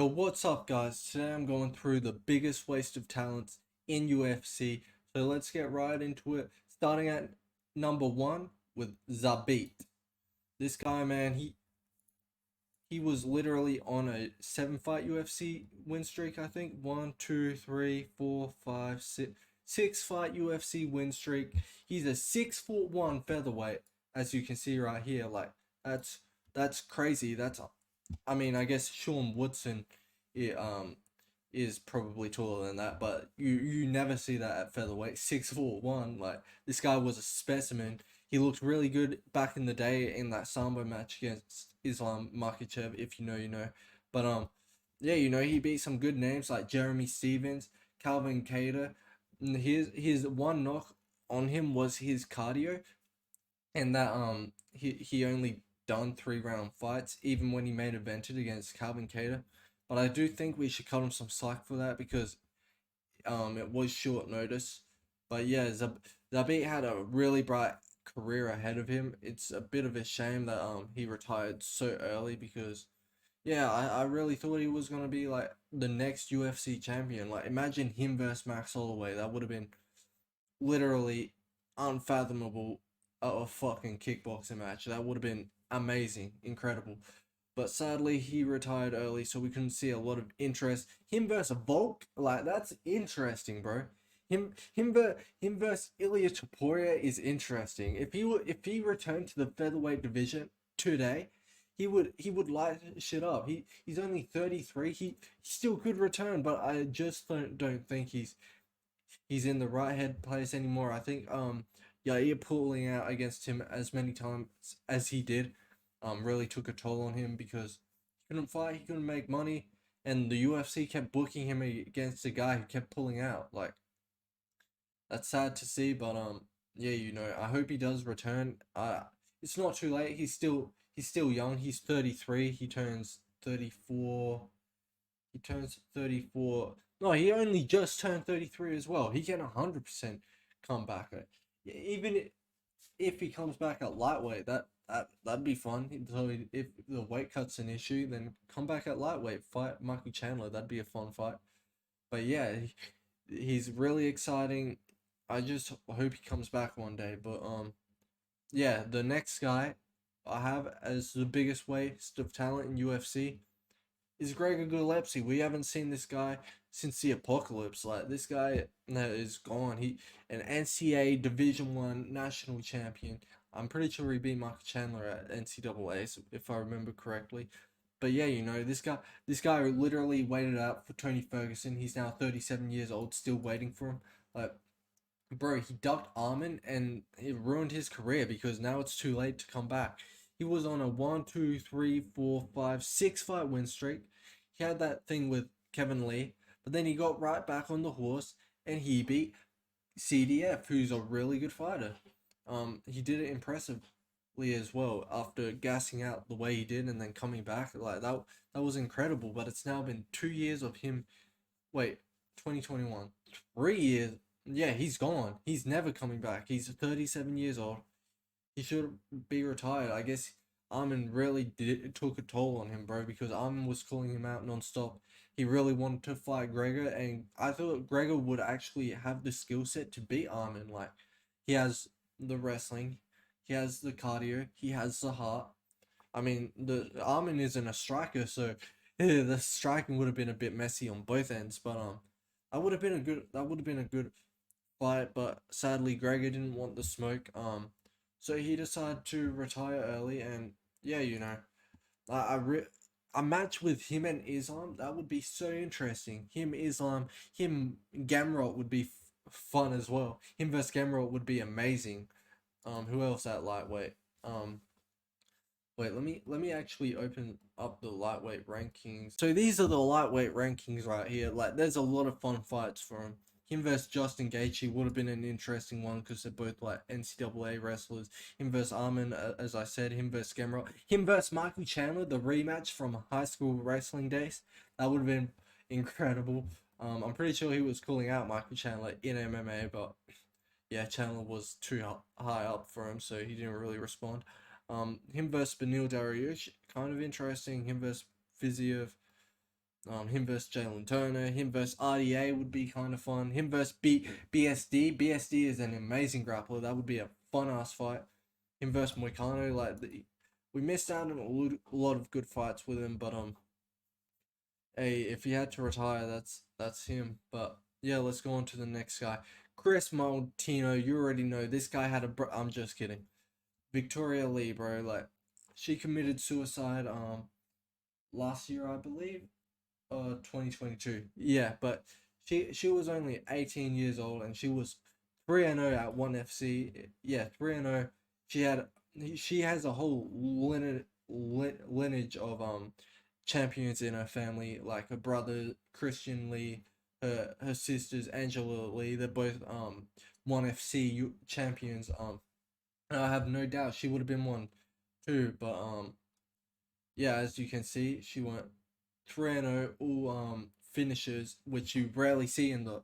So what's up guys? Today I'm going through the biggest waste of talents in UFC. So let's get right into it. Starting at number one with Zabit. This guy, man, he was literally on a 7 fight UFC win streak, I think. One, two, three, four, five, six. 6 fight UFC win streak. He's a 6'1" featherweight, as you can see right here. Like that's that's crazy. I mean, I guess Sean Woodson, it, is probably taller than that, but you never see that at featherweight. 6'1", like this guy was a specimen. He looked really good back in the day in that Sambo match against Islam Makhachev. If you know, you know. But yeah, he beat some good names like Jeremy Stevens, Calvin Kattar. And his one knock on him was his cardio, and that he only done 3 round fights even when he main evented against Calvin Kattar. But I do think we should cut him some slack for that because it was short notice. But yeah, Zabit had a really bright career ahead of him. It's a bit of a shame that he retired so early because yeah, I really thought he was gonna be like the next UFC champion. Like imagine him versus Max Holloway. That would have been literally unfathomable a fucking kickboxing match. That would have been amazing, incredible. But sadly, he retired early, so we couldn't see a lot of interest. Him versus Volk, like that's interesting, bro. Him versus Ilya Topuria is interesting. If he returned to the featherweight division today, he would light shit up. He's only 33. He still could return, but I just don't think he's in the right head place anymore. I think Yair pulling out against him as many times as he did really took a toll on him because he couldn't fight, he couldn't make money, and the UFC kept booking him against a guy who kept pulling out. Like that's sad to see, but yeah, I hope he does return. It's not too late. He's still young. He's 33. He turns 34. He turns 34. No, he only just turned 33 as well. He can 100% come back. Even if he comes back at lightweight, that'd be fun. So if the weight cut's an issue, then come back at lightweight, fight Michael Chandler. That'd be a fun fight. But yeah, he's really exciting. I just hope he comes back one day. But yeah, the next guy I have as the biggest waste of talent in UFC is Gregor Gillespie. We haven't seen this guy since the apocalypse. Like this guy is gone. He an NCAA Division 1 national champion. I'm pretty sure he beat Michael Chandler at NCAA, if I remember correctly. But yeah, this guy literally waited out for Tony Ferguson. He's now 37 years old, still waiting for him. Like, bro, he ducked Armin and it ruined his career because now it's too late to come back. He was on a 1, 2, 3, 4, 5, 6 fight win streak. He had that thing with Kevin Lee, but then he got right back on the horse and he beat CDF, who's a really good fighter. He did it impressively as well after gassing out the way he did and then coming back. Like that was incredible. But it's now been 2 years of him. Wait, 2021, 3 years. Yeah, he's gone. He's never coming back. He's 37 years old. He should be retired. I guess Armin really took a toll on him, bro, because Armin was calling him out non-stop. He really wanted to fight Gregor, and I thought Gregor would actually have the skill set to beat Armin. Like, he has the wrestling, he has the cardio, he has the heart. I mean, the Armin isn't a striker, so yeah, the striking would have been a bit messy on both ends. But that would have been a good fight. But sadly, Gregor didn't want the smoke. So he decided to retire early, and yeah, I a match with him and Islam, that would be so interesting. Him, Islam, him, Gamrot would be fun as well. Him versus Gamrot would be amazing. Who else at lightweight? Wait, let me actually open up the lightweight rankings. So these are the lightweight rankings right here. Like, there's a lot of fun fights for him. Him versus Justin Gaethje would have been an interesting one because they're both like NCAA wrestlers. Him versus Armin, as I said, him versus Gamrot. Him versus Michael Chandler, the rematch from high school wrestling days. That would have been incredible. I'm pretty sure he was calling out Michael Chandler in MMA, but yeah, Chandler was too high up for him, so he didn't really respond. Him versus Benil Dariush, kind of interesting. Him versus Fiziev. Him versus Jalen Turner, him versus RDA would be kind of fun. Him versus BSD. BSD is an amazing grappler. That would be a fun ass fight. Him versus Moicano, we missed out on a lot of good fights with him, but hey, if he had to retire, that's him. But yeah, let's go on to the next guy, Chris Maltino. You already know this guy had a. I'm just kidding. Victoria Lee, bro. Like, she committed suicide last year, I believe. 2022. Yeah, but she was only 18 years old and she was 3-0 at 1FC. Yeah, 3-0. She had she has a whole lineage of champions in her family, like her brother Christian Lee, her sisters Angela Lee. They're both 1FC champions. And I have no doubt she would have been one too, but yeah, as you can see, she went 3-0 all finishes, which you rarely see in the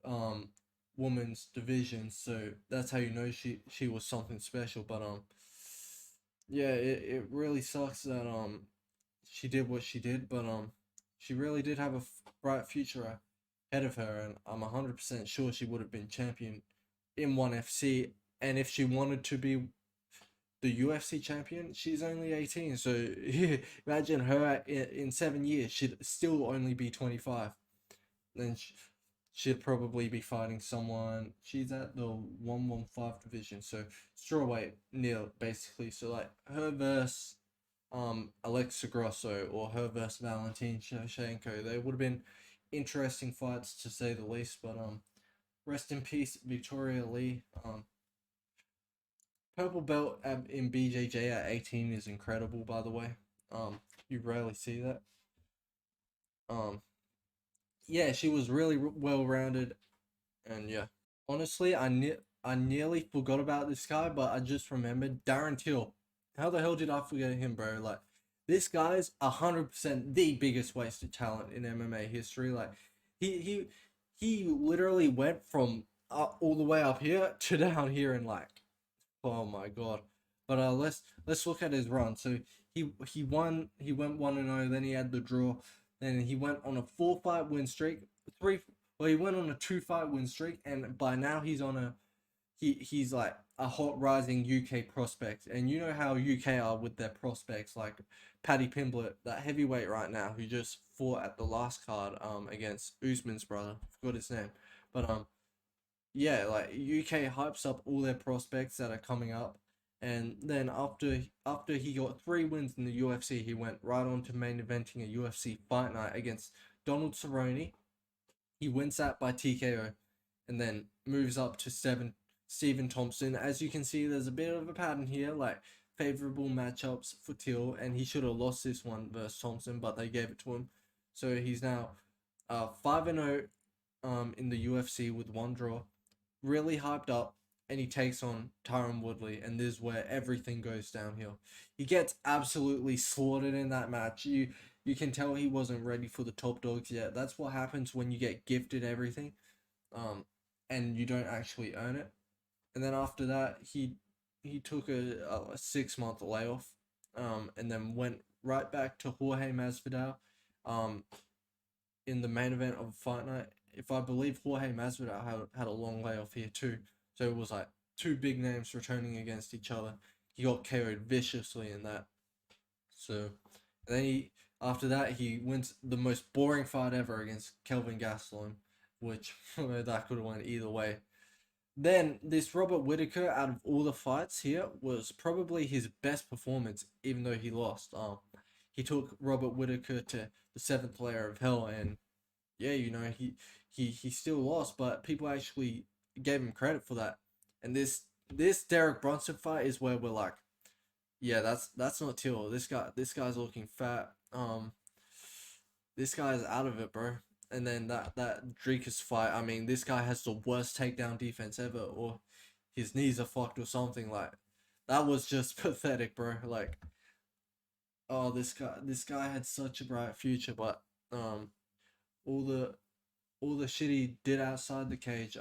um women's division. So that's how you know she was something special. But yeah, it really sucks that she did what she did, but she really did have a bright future ahead of her, and I'm 100% sure she would have been champion in 1FC. And if she wanted to be the UFC champion, she's only 18. So imagine her in 7 years, she'd still only be 25. Then she'd probably be fighting someone. She's at the 115 division, so strawweight nil basically. So like her versus Alexa Grosso or her versus Valentin Shevchenko, they would have been interesting fights to say the least. But rest in peace, Victoria Lee. Purple belt in BJJ at 18 is incredible, by the way. You rarely see that. Um, yeah, she was really well rounded, and yeah. Honestly, I nearly forgot about this guy, but I just remembered Darren Till. How the hell did I forget him, bro? Like, this guy's 100% the biggest wasted talent in MMA history. Like, he he he literally went from all the way up here to down here in like, oh my god. But let's look at his run. So he went 1-0, then he had the draw, then he went on a 4 fight win streak. Three Well, he went on a 2 fight win streak, and by now he's like a hot rising UK prospect. And you know how UK are with their prospects, like Paddy Pimblett, that heavyweight right now, who just fought at the last card against Usman's brother. Forgot his name. But yeah, like UK hypes up all their prospects that are coming up, and then after he got 3 wins in the UFC, he went right on to main eventing a UFC fight night against Donald Cerrone. He wins that by TKO, and then moves up to Stephen Thompson. As you can see, there's a bit of a pattern here, like favorable matchups for Till, and he should have lost this one versus Thompson, but they gave it to him. So he's now 5-0 in the UFC with one draw, really hyped up, and he takes on Tyron Woodley, and this is where everything goes downhill. He gets absolutely slaughtered in that match. You can tell he wasn't ready for the top dogs yet. That's what happens when you get gifted everything, um, and you don't actually earn it. And then after that, he took a 6 month layoff, and then went right back to Jorge Masvidal, um, in the main event of Fight Night. If I believe Jorge Masvidal had a long layoff here too, so it was like two big names returning against each other. He got KO'd viciously in that. So, and then after that he wins the most boring fight ever against Kelvin Gastelum, which that could have went either way. Then this Robert Whitaker, out of all the fights here, was probably his best performance, even though he lost. He took Robert Whitaker to the seventh layer of hell, and yeah, you know, he still lost, but people actually gave him credit for that. And this Derek Brunson fight is where we're like, yeah, that's not Till. This guy's looking fat. This guy's out of it, bro. And then that Dricus fight, I mean, this guy has the worst takedown defense ever, or his knees are fucked or something. Like, that was just pathetic, bro. Like, oh, this guy had such a bright future, but all the all the shit he did outside the cage,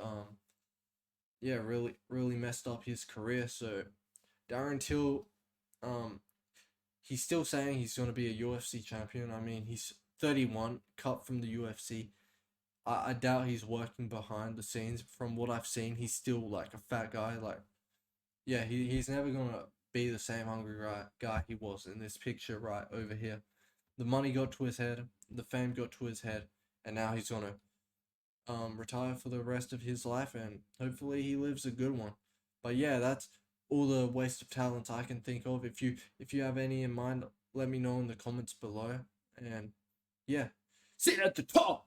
yeah, really messed up his career. So Darren Till, um, he's still saying he's gonna be a UFC champion. I mean, 31, cut from the UFC. I doubt he's working behind the scenes. From what I've seen, he's still like a fat guy. Like, yeah, he's never gonna be the same hungry guy he was in this picture right over here. The money got to his head, the fame got to his head, and now he's gonna retire for the rest of his life, and hopefully he lives a good one. But yeah, that's all the waste of talents I can think of. If you have any in mind, let me know in the comments below. And yeah, sit at the top.